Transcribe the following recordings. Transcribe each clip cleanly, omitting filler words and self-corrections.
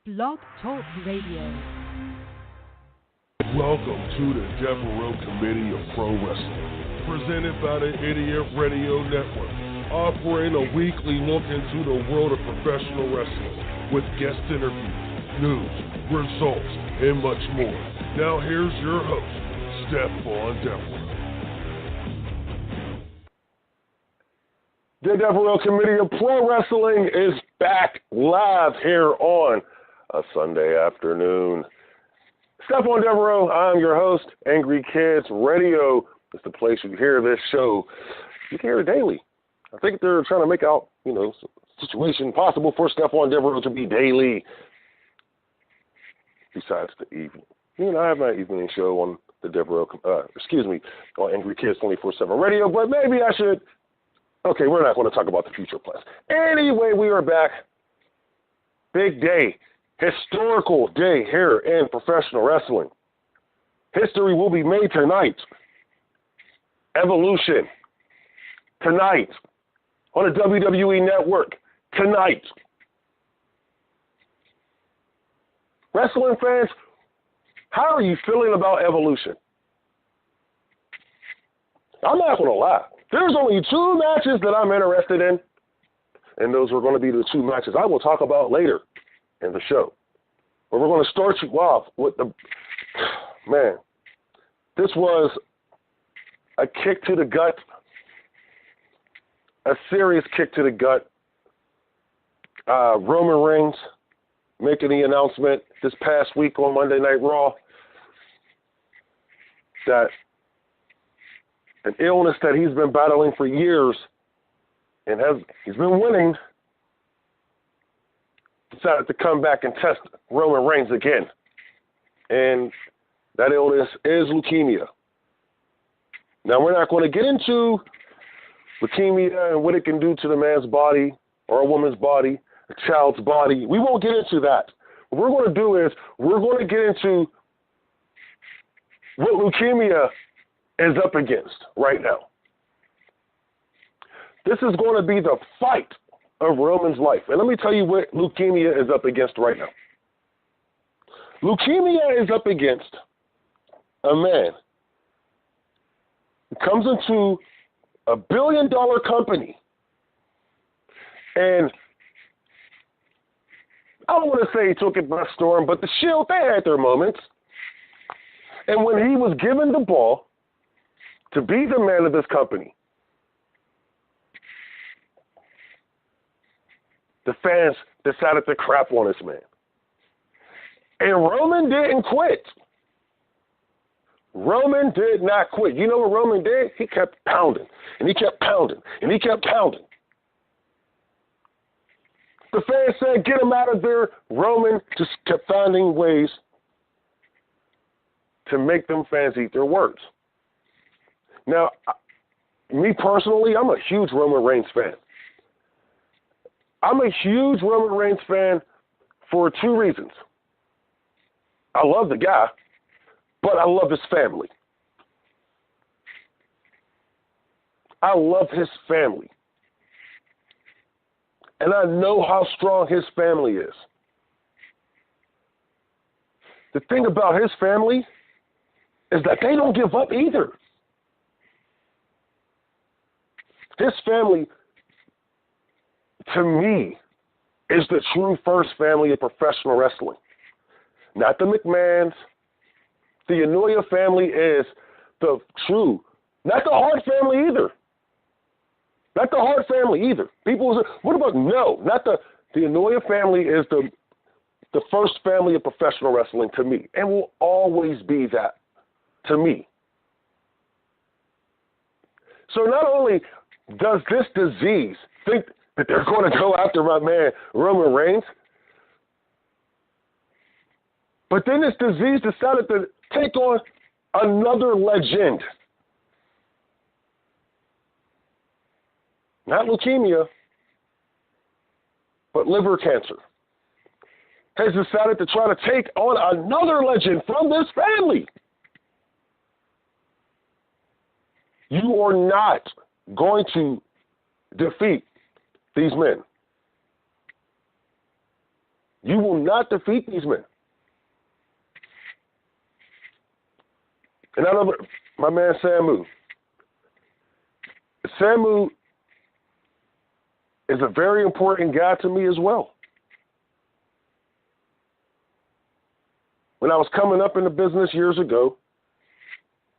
Blog Talk Radio. Welcome to the Devereux Committee of Pro Wrestling, presented by the Idiot Radio Network, offering a weekly look into the world of professional wrestling with guest interviews, news, results, and much more. Now here's your host, Stephon Devereux. The Devereux Committee of Pro Wrestling is back live here on a Sunday afternoon. Stephon Devereux, I'm your host. Angry Kids Radio is the place you hear this show. You can hear it daily. I think they're trying to make out, situation possible for Stephon Devereux to be daily. Besides the evening. I have my evening show on the Devereux, on Angry Kids 24/7 Radio, but maybe I should. Okay, we're not going to talk about the future plans. Anyway, we are back. Big day. Historical day here in professional wrestling. History will be made tonight. Evolution. Tonight. On the WWE Network. Tonight. Wrestling fans, how are you feeling about Evolution? I'm not going to lie. There's only two matches that I'm interested in, and those are going to be the two matches I will talk about later in the show. But we're going to start you off with man, this was a kick to the gut, a serious kick to the gut. Roman Reigns making the announcement this past week on Monday Night Raw that an illness that he's been battling for years and he's been winning, decided to come back and test Roman Reigns again. And that illness is leukemia. Now, we're not going to get into leukemia and what it can do to the man's body or a woman's body, a child's body. We won't get into that. What we're going to do is we're going to get into what leukemia is up against right now. This is going to be the fight of Roman's life. And let me tell you what leukemia is up against right now. Leukemia is up against a man who comes into a $1 billion company, and I don't want to say he took it by storm, but the Shield, they had their moments. And when he was given the ball to be the man of this company, the fans decided to crap on this man. And Roman didn't quit. Roman did not quit. You know what Roman did? He kept pounding, and he kept pounding, and he kept pounding. The fans said, get him out of there. Roman just kept finding ways to make them fans eat their words. Now, me personally, I'm a huge Roman Reigns fan. I'm a huge Roman Reigns fan for two reasons. I love the guy, but I love his family. I love his family. And I know how strong his family is. The thing about his family is that they don't give up either. His family, to me, is the true first family of professional wrestling. Not the McMahons. The Anoa'i family is the true, not the Hart family either. Not the Hart family either. People say, what about, no, not the Anoa'i family is the first family of professional wrestling to me, and will always be that to me. So not only does this disease think that they're going to go after my man Roman Reigns, but then this disease decided to take on another legend. Not leukemia, but liver cancer. Has decided to try to take on another legend from this family. You are not going to defeat these men. You will not defeat these men. And I know my man Samu. Samu is a very important guy to me as well. When I was coming up in the business years ago,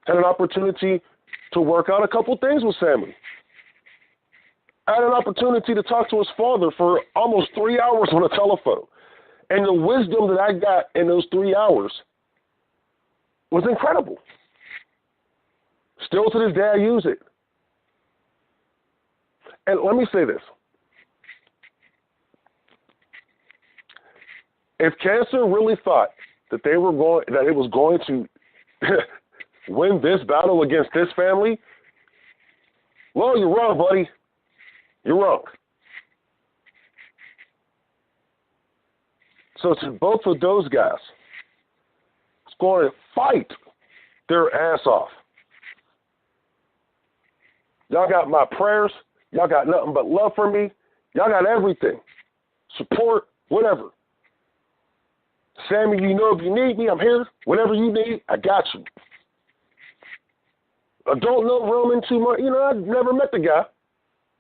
had an opportunity to work out a couple things with Samu. I had an opportunity to talk to his father for almost 3 hours on the telephone. And the wisdom that I got in those 3 hours was incredible. Still to this day, I use it. And let me say this. If cancer really thought that it was going to win this battle against this family, well, you're wrong, buddy. You're wrong. So to both of those guys, it's going to fight their ass off. Y'all got my prayers. Y'all got nothing but love for me. Y'all got everything. Support, whatever. Sammy, you know if you need me, I'm here. Whatever you need, I got you. I don't know Roman too much. You know, I've never met the guy.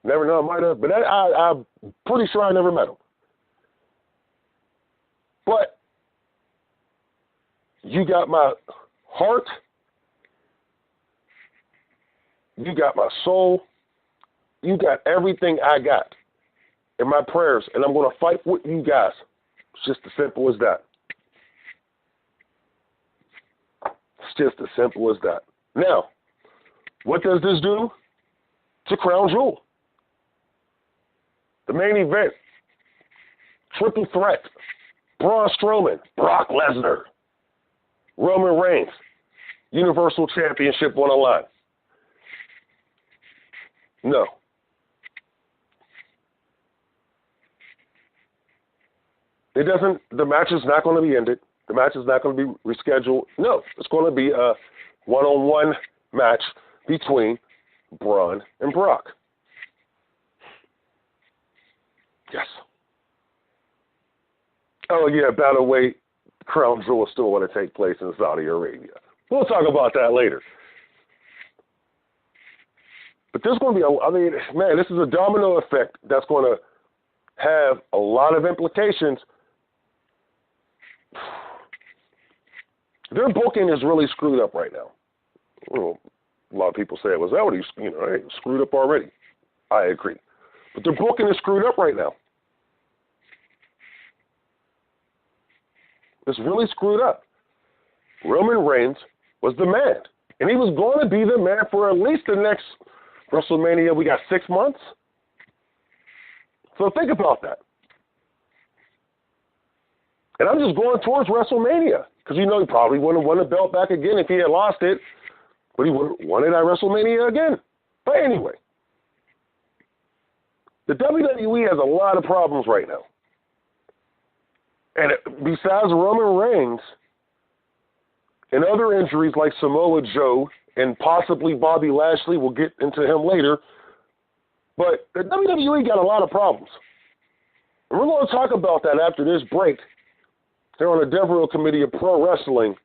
Never know, I might have. But I'm pretty sure I never met him. But you got my heart. You got my soul. You got everything I got in my prayers. And I'm going to fight with you guys. It's just as simple as that. It's just as simple as that. Now, what does this do? It's a crown jewel. The main event, triple threat, Braun Strowman, Brock Lesnar, Roman Reigns, Universal Championship on the line. No. It doesn't, the match is not going to be ended. The match is not going to be rescheduled. No, it's going to be a one-on-one match between Braun and Brock. Yes. Oh, yeah, by the way, Crown Jewel is still going to take place in Saudi Arabia. We'll talk about that later. But there's going to be, this is a domino effect that's going to have a lot of implications. Their booking is really screwed up right now. Well, a lot of people say it was already, screwed up already. I agree. But their booking is screwed up right now. It's really screwed up. Roman Reigns was the man. And he was going to be the man for at least the next WrestleMania. We got 6 months. So think about that. And I'm just going towards WrestleMania. Because, he probably wouldn't have won the belt back again if he had lost it. But he would have won it at WrestleMania again. But anyway. The WWE has a lot of problems right now. And besides Roman Reigns and other injuries like Samoa Joe and possibly Bobby Lashley, we'll get into him later, but the WWE got a lot of problems. And we're going to talk about that after this break here on the Devereux Committee of Pro Wrestling,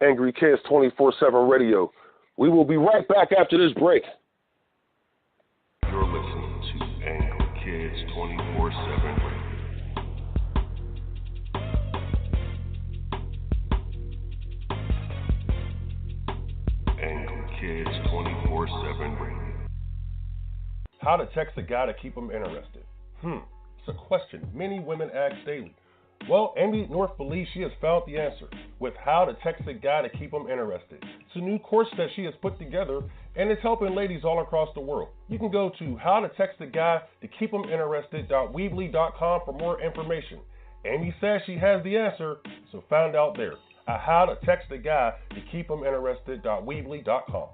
Angry Kids 24/7 Radio. We will be right back after this break. You're listening to Angry Kids 24/7 Radio. Kids 24/7 Radio. How to text a guy to keep him interested? It's a question many women ask daily. Well, Amy North believes she has found the answer with How to Text a Guy to Keep Him Interested. It's a new course that she has put together, and it's helping ladies all across the world. You can go to howtotextaguytokeephiminterested.weebly.com for more information. Amy says she has the answer, so find out there at howtotextaguytokeephiminterested.weebly.com.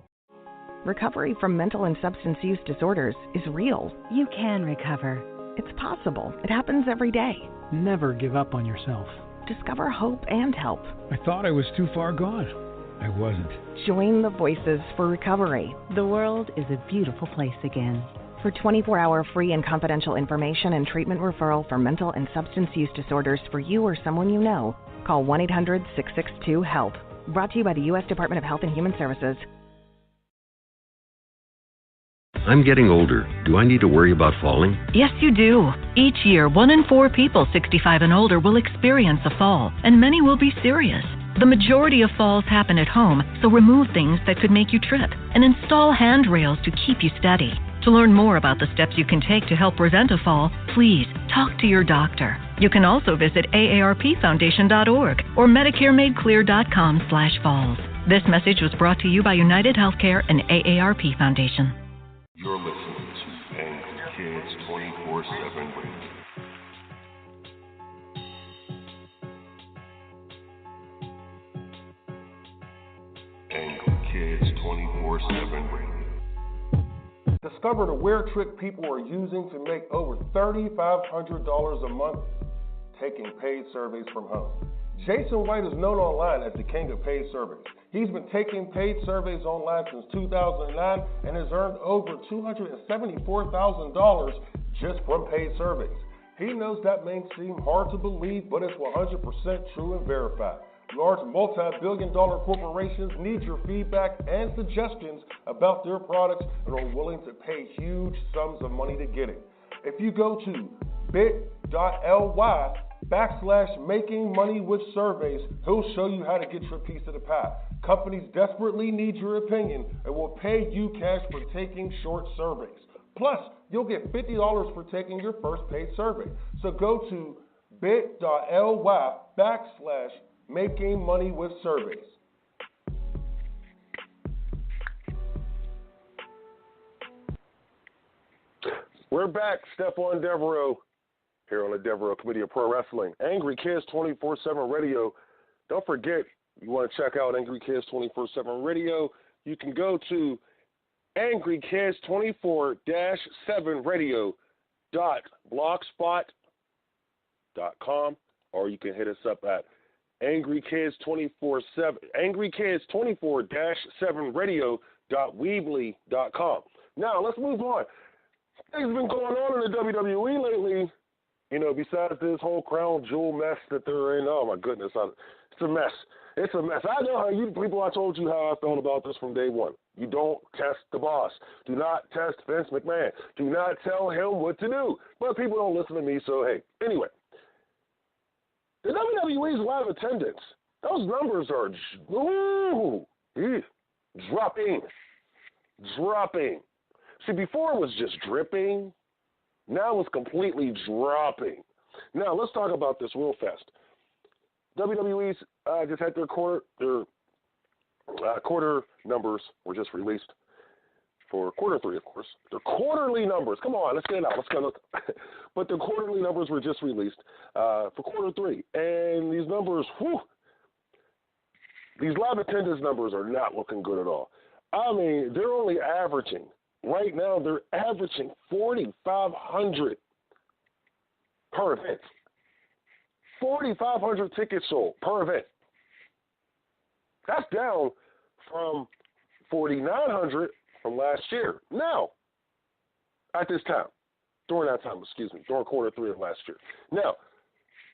Recovery from mental and substance use disorders is real. You can recover. It's possible. It happens every day. Never give up on yourself. Discover hope and help. I thought I was too far gone. I wasn't. Join the Voices for Recovery. The world is a beautiful place again. For 24-hour free and confidential information and treatment referral for mental and substance use disorders for you or someone you know, call 1-800-662-HELP. Brought to you by the U.S. Department of Health and Human Services. I'm getting older. Do I need to worry about falling? Yes, you do. Each year, 1 in 4 people 65 and older will experience a fall, and many will be serious. The majority of falls happen at home, so remove things that could make you trip and install handrails to keep you steady. To learn more about the steps you can take to help prevent a fall, please talk to your doctor. You can also visit aarpfoundation.org or medicaremadeclear.com/falls. This message was brought to you by United Healthcare and AARP Foundation. You're listening to Angry Kids 24/7 Radio. Angry Kids 24/7 Radio. Discover the weird trick people are using to make over $3,500 a month taking paid surveys from home. Jason White is known online as the king of paid surveys. He's been taking paid surveys online since 2009 and has earned over $274,000 just from paid surveys. He knows that may seem hard to believe, but it's 100% true and verified. Large multi-billion-dollar corporations need your feedback and suggestions about their products and are willing to pay huge sums of money to get it. If you go to bit.ly/makingmoneywithsurveys, he'll show you how to get your piece of the pie. Companies desperately need your opinion and will pay you cash for taking short surveys. Plus, you'll get $50 for taking your first paid survey. So go to bit.ly/makingmoneywithsurveys. We're back, Stephon Devereux, here on the Devereux Committee of Pro Wrestling. Angry Kids 24/7 Radio. Don't forget, you want to check out Angry Kids 24/7 Radio, you can go to angrykids24-7radio.blogspot.com, or you can hit us up at angrykids24-7radio.weebly.com. Now, let's move on. Things have been going on in the WWE lately, besides this whole crown jewel mess that they're in. Oh, my goodness. It's a mess. It's a mess. I know how you people, I told you how I felt about this from day one. You don't test the boss. Do not test Vince McMahon. Do not tell him what to do. But people don't listen to me, so hey. Anyway, the WWE's live attendance, those numbers are dropping. See, before it was just dripping. Now it's completely dropping. Now, let's talk about this real fast. WWE's just had their quarter numbers were just released for quarter 3, of course. Their quarterly numbers. Come on, let's get it out. Let's go. But the quarterly numbers were just released for quarter 3. And these numbers, these live attendance numbers are not looking good at all. I mean, they're only averaging. Right now, they're averaging 4,500 per event. 4,500 tickets sold per event. That's down from 4,900 from last year. Now, at this time, during quarter 3 of last year. Now,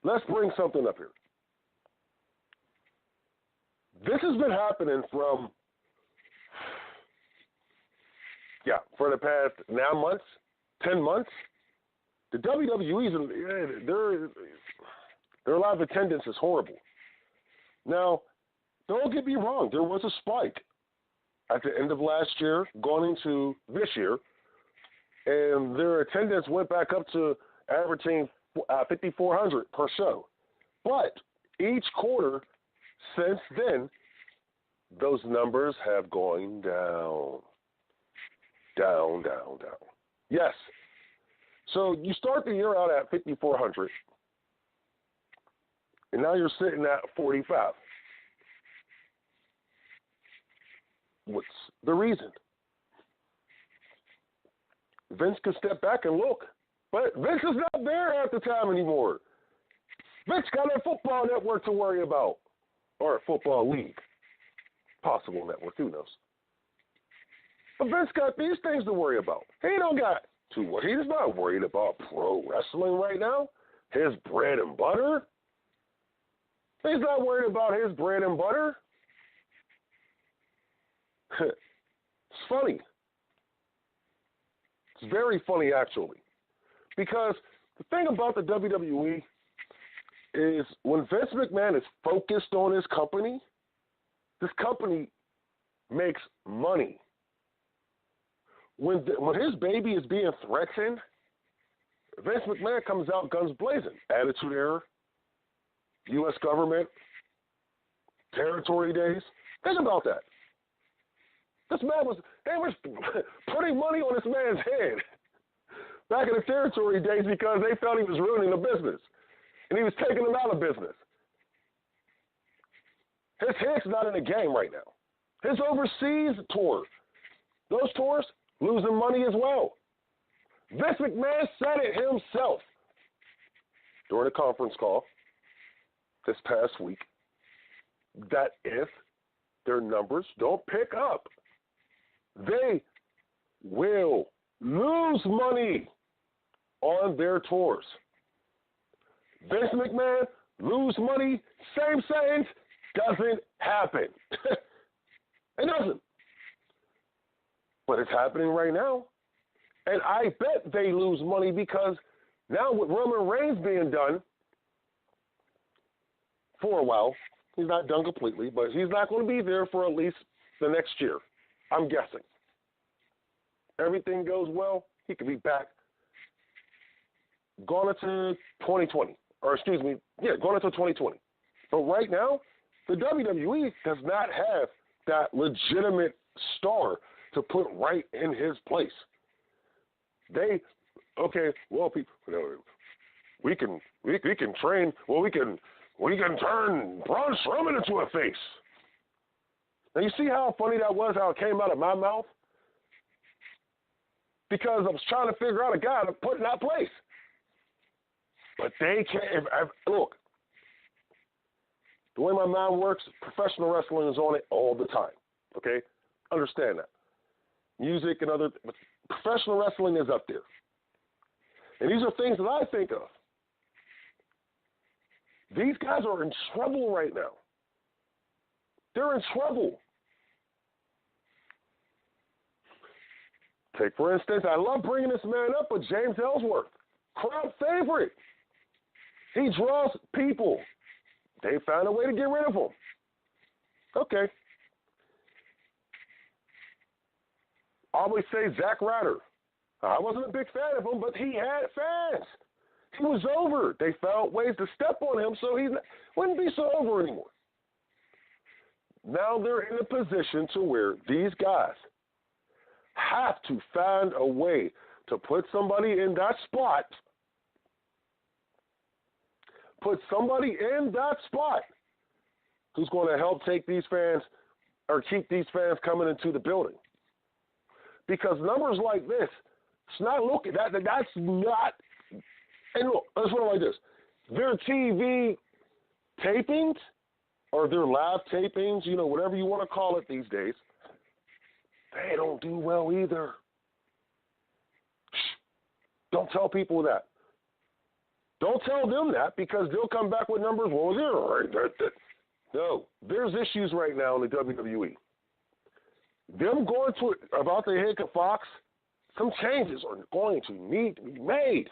let's bring something up here. This has been happening for the past 9 months, 10 months. The WWE's, their live attendance is horrible. Now, don't get me wrong, there was a spike at the end of last year going into this year, and their attendance went back up to averaging 5,400 per show. But each quarter since then, those numbers have gone down. Down. Yes. So you start the year out at 5,400, and now you're sitting at 45. What's the reason? Vince can step back and look, but Vince is not there half the time anymore. Vince got a football network to worry about, or a football league. Possible network, who knows? But Vince got these things to worry about. He don't got to what? He's not worried about pro wrestling right now. His bread and butter. He's not worried about his bread and butter. It's funny. It's very funny, actually. Because the thing about the WWE is when Vince McMahon is focused on his company, this company makes money. When his baby is being threatened, Vince McMahon comes out guns blazing. Attitude Era, U.S. government, territory days. Think about that. They was putting money on this man's head back in the territory days because they felt he was ruining the business. And he was taking them out of business. His head's not in the game right now. His overseas tour, those tours, losing money as well. Vince McMahon said it himself during a conference call this past week that if their numbers don't pick up, they will lose money on their tours. Vince McMahon, lose money, same sentence, doesn't happen. It doesn't. But it's happening right now. And I bet they lose money because now with Roman Reigns being done for a while, he's not done completely, but he's not going to be there for at least the next year, I'm guessing. Everything goes well, he could be back going into 2020. Or excuse me, going into 2020. But right now, the WWE does not have that legitimate star to put right in his place. We can train. Well, we can turn Braun Strowman into a face. Now you see how funny that was? How it came out of my mouth? Because I was trying to figure out a guy to put in that place. But they can't. Look, the way my mind works, professional wrestling is on it all the time. Okay, understand that. Music and other, but professional wrestling is up there. And these are things that I think of. These guys are in trouble right now. They're in trouble. Take, for instance, I love bringing this man up, but James Ellsworth, crowd favorite. He draws people. They found a way to get rid of him. Okay. I always say Zack Ryder. I wasn't a big fan of him, but he had fans. He was over. They found ways to step on him so he wouldn't be so over anymore. Now they're in a position to where these guys have to find a way to put somebody in that spot. Put somebody in that spot who's going to help take these fans or keep these fans coming into the building. Because numbers like this, it's not looking, that's not, and look, let's put it like this. Their TV tapings or their live tapings, whatever you want to call it these days, they don't do well either. Shh. Don't tell people that. Don't tell them that because they'll come back with numbers. Well, no, there's issues right now in the WWE. Them going to about the hit of Fox, some changes are going to need to be made.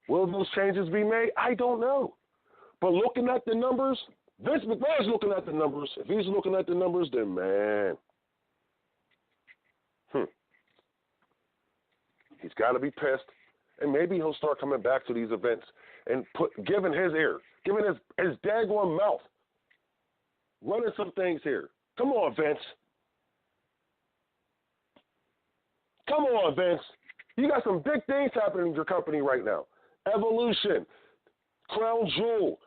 Will those changes be made? I don't know. But looking at the numbers, Vince McMahon's looking at the numbers. If he's looking at the numbers, then man, he's got to be pissed. And maybe he'll start coming back to these events and giving his ear, giving his daggone mouth, running some things here. Come on, Vince. Come on, Vince. You got some big things happening in your company right now. Evolution, Crown Jewel.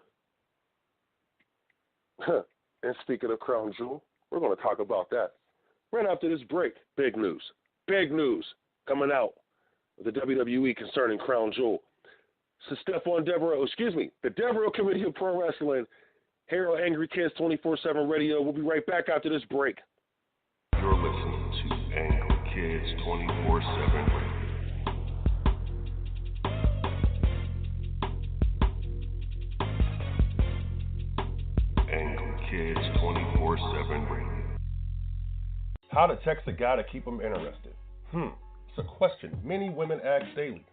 And speaking of Crown Jewel, we're going to talk about that right after this break. Big news coming out of the WWE concerning Crown Jewel. So Stephon Devereux, the Devereux Committee of Pro Wrestling, here on Angry Kids 24/7 Radio. We'll be right back after this break. You're listening to Angry Kids 24/7 Radio. Angry Kids 24/7 Radio. How to text a guy to keep him interested? It's a question many women ask daily.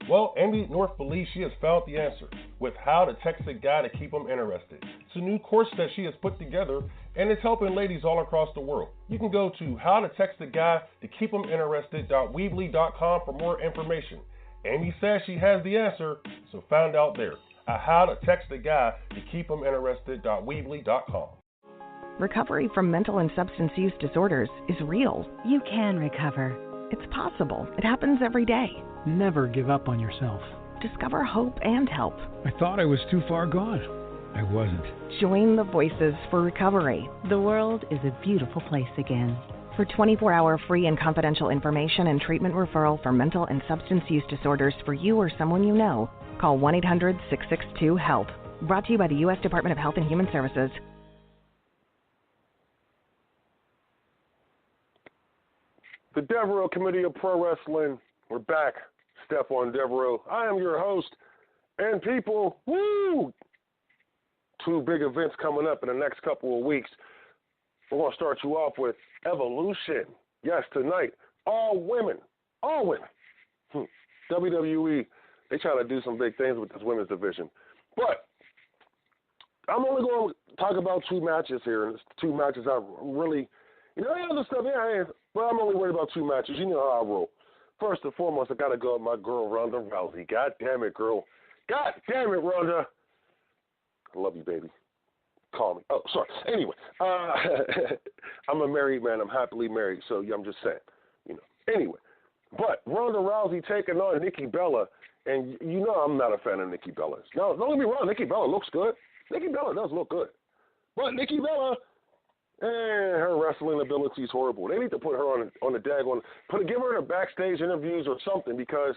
Well, Amy North believes she has found the answer with How to Text a Guy to Keep Him Interested. It's a new course that she has put together, and it's helping ladies all across the world. You can go to howtotextaguy-to-keep-him-interested.weebly.com for more information. Amy says she has the answer, so find out there at howtotextaguy-to-keep-him-interested.weebly.com. Recovery from mental and substance use disorders is real. You can recover. It's possible. It happens every day. Never give up on yourself. Discover hope and help. I thought I was too far gone. I wasn't. Join the Voices for Recovery. The world is a beautiful place again. For 24-hour free and confidential information and treatment referral for mental and substance use disorders for you or someone you know, call 1-800-662-HELP. Brought to you by the U.S. Department of Health and Human Services. The Devereux Committee of Pro Wrestling. We're back. Stephon Devereux. I am your host. And people, woo! 2 big events coming up in the next couple of weeks. We're going to start you off with Evolution. Yes, tonight, all women. WWE, they trying to do some big things with this women's division. But I'm only going to talk about 2 matches here. And it's 2 matches I really, other stuff, but I'm only worried about 2 matches. You know how I roll. First and foremost, I got to go with my girl, Ronda Rousey. God damn it, girl. God damn it, Ronda. I love you, baby. Call me. Oh, sorry. Anyway, I'm a married man. I'm happily married, so I'm just saying, Anyway, but Ronda Rousey taking on Nikki Bella, and I'm not a fan of Nikki Bella. No, don't get me wrong. Nikki Bella looks good. Nikki Bella does look good. But Nikki Bella, her wrestling ability is horrible. They need to put her on the daggone, give her in the backstage interviews or something because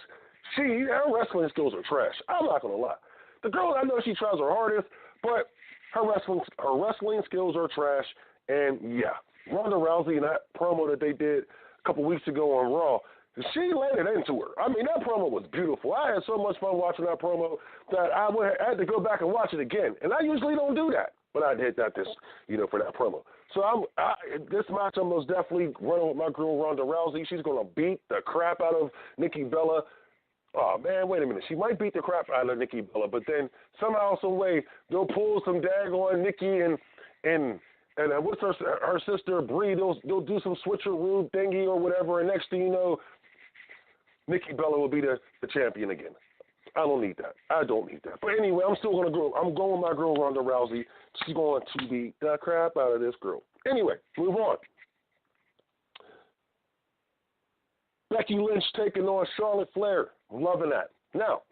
her wrestling skills are trash. I'm not going to lie. The girl, I know she tries her hardest, but her wrestling skills are trash. And yeah, Ronda Rousey and that promo that they did a couple weeks ago on Raw, she laid it into her. I mean, that promo was beautiful. I had so much fun watching that promo that I had to go back and watch it again. And I usually don't do that, but I did that for that promo. So this match, I'm most definitely running with my girl Ronda Rousey. She's going to beat the crap out of Nikki Bella. Oh, man, wait a minute. She might beat the crap out of Nikki Bella, but then somehow, some way, they'll pull some daggone Nikki and what's her sister, Brie, they'll do some switcheroo thingy or whatever, and next thing you know, Nikki Bella will be the champion again. I don't need that. I don't need that. But anyway, I'm still going to go. I'm going with my girl, Ronda Rousey. She's going to beat the crap out of this girl. Anyway, move on. Becky Lynch taking on Charlotte Flair. I'm loving that. Now,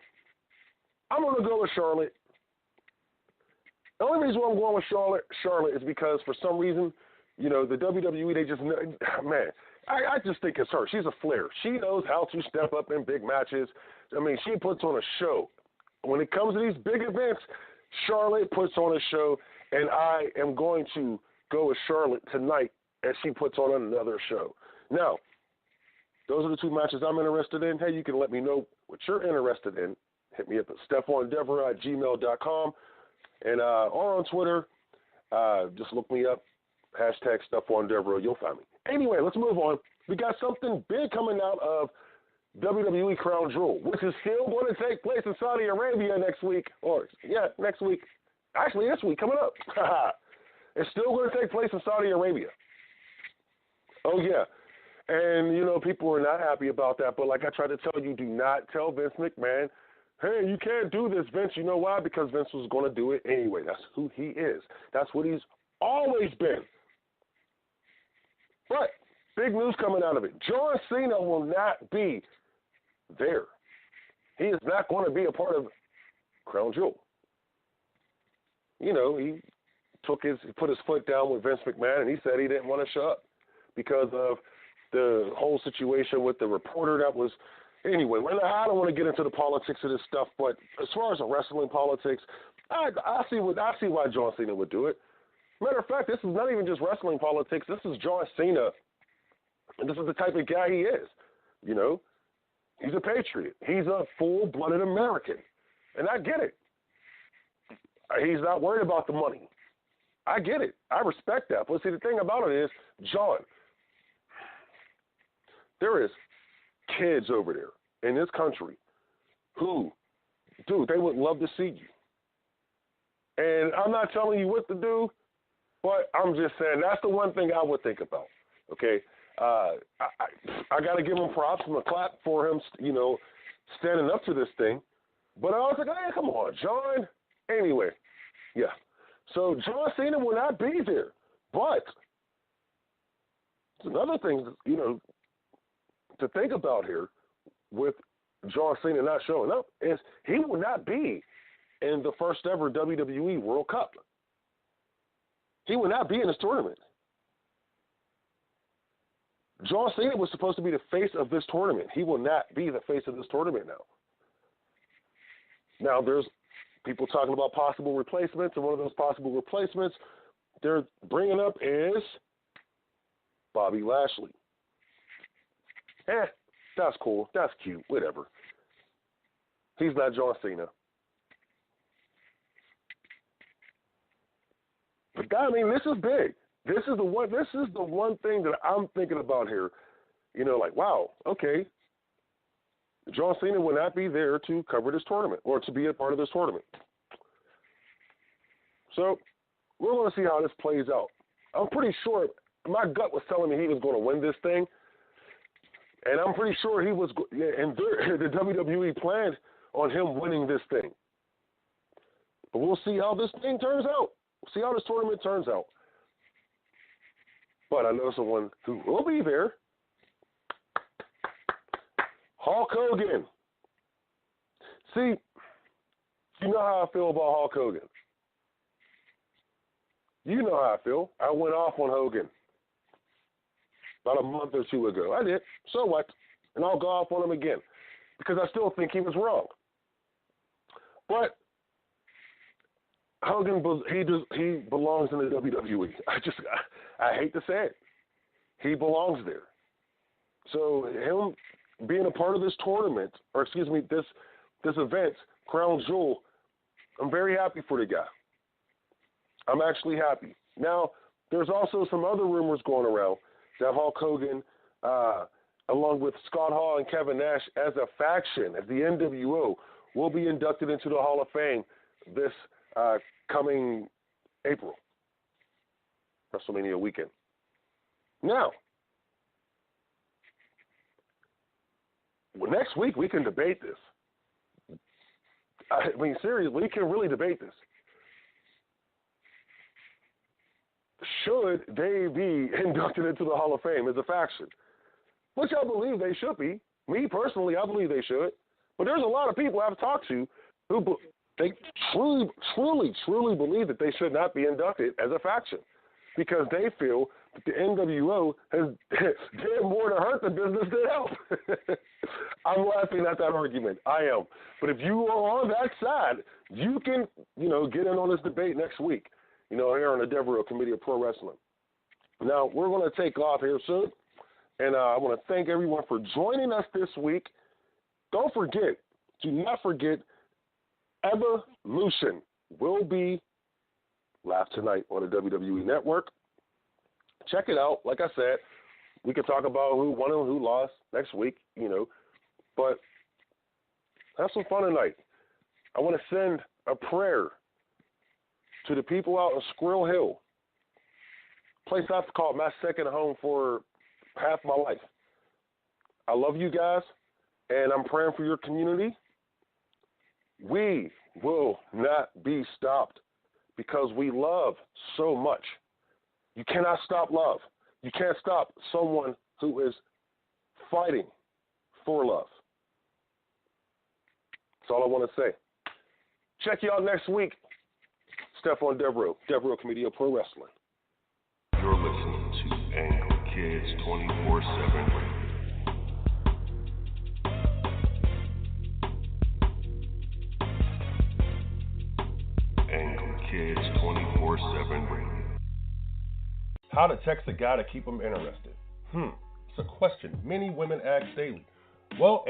I'm going to go with Charlotte. The only reason why I'm going with Charlotte is because for some reason, the WWE, they just, man, I just think it's her. She's a Flair. She knows how to step up in big matches. I mean, she puts on a show. When it comes to these big events, Charlotte puts on a show, and I am going to go with Charlotte tonight as she puts on another show. Now, those are the 2 matches I'm interested in. Hey, you can let me know what you're interested in. Hit me up at StephonDevereux@gmail.com and or on Twitter. Just look me up, #StephonDevereux. You'll find me. Anyway, let's move on. We got something big coming out of WWE Crown Jewel, which is still going to take place in Saudi Arabia next week. Next week. Actually, this week coming up. It's still going to take place in Saudi Arabia. Oh, yeah. And, people are not happy about that. But like I tried to tell you, do not tell Vince McMahon, hey, you can't do this, Vince. You know why? Because Vince was going to do it anyway. That's who he is. That's what he's always been. But big news coming out of it. John Cena will not be there. He is not going to be a part of Crown Jewel. He put his foot down with Vince McMahon, and he said he didn't want to show up because of the whole situation with the reporter that was. Anyway, I don't want to get into the politics of this stuff, but as far as the wrestling politics, I see why John Cena would do it. Matter of fact, this is not even just wrestling politics. This is John Cena, and this is the type of guy he is. He's a patriot. He's a full-blooded American, and I get it. He's not worried about the money. I get it. I respect that. But see, the thing about it is, John, there is kids over there in this country who, dude, they would love to see you. And I'm not telling you what to do, but I'm just saying that's the one thing I would think about, okay? I got to give him props and a clap for him, standing up to this thing. But I was like, hey, come on, John. Anyway, yeah. So John Cena will not be there. But it's another thing, to think about here with John Cena not showing up is he will not be in the first ever WWE World Cup. He will not be in this tournament. John Cena was supposed to be the face of this tournament. He will not be the face of this tournament now. Now, there's people talking about possible replacements, and one of those possible replacements they're bringing up is Bobby Lashley. That's cool. That's cute. Whatever. He's not John Cena. But I mean, this is big. This is the one thing that I'm thinking about here. Like, wow, okay. John Cena will not be there to cover this tournament or to be a part of this tournament. So we're going to see how this plays out. I'm pretty sure my gut was telling me he was going to win this thing, and I'm pretty sure he was. And the WWE planned on him winning this thing. But we'll see how this thing turns out. We'll see how this tournament turns out. But I know someone who will be there. Hulk Hogan. See, you know how I feel about Hulk Hogan. You know how I feel. I went off on Hogan about a month or two ago. I did. So what? And I'll go off on him again because I still think he was wrong. But Hogan, he belongs in the WWE. I hate to say it. He belongs there. So him being a part of this tournament, or excuse me, this event, Crown Jewel, I'm very happy for the guy. I'm actually happy. Now, there's also some other rumors going around that Hulk Hogan, along with Scott Hall and Kevin Nash as a faction, as the NWO, will be inducted into the Hall of Fame this coming April, WrestleMania weekend. Now, next week we can debate this. I mean, seriously, we can really debate this. Should they be inducted into the Hall of Fame as a faction? Which I believe they should be. Me, personally, I believe they should. But there's a lot of people I've talked to who they truly believe that they should not be inducted as a faction because they feel that the NWO has did more to hurt the business than help. I'm laughing at that argument. I am. But if you are on that side, you can, get in on this debate next week, here on the Devereux Committee of Pro Wrestling. Now, we're going to take off here soon, and I want to thank everyone for joining us this week. Do not forget, Evolution will be live tonight on the WWE Network. Check it out. Like I said, we can talk about who won and who lost next week, but have some fun tonight. I want to send a prayer to the people out in Squirrel Hill, a place I've called my second home for half my life. I love you guys, and I'm praying for your community. We will not be stopped because we love so much. You cannot stop love. You can't stop someone who is fighting for love. That's all I want to say. Check you out next week. Stephon Devereux, Devereux Committee Pro Wrestling. You're listening to Angle Kids 24/7 Radio. Angle Kids 24/7 Radio. How to text a guy to keep him interested? It's a question many women ask daily. Well,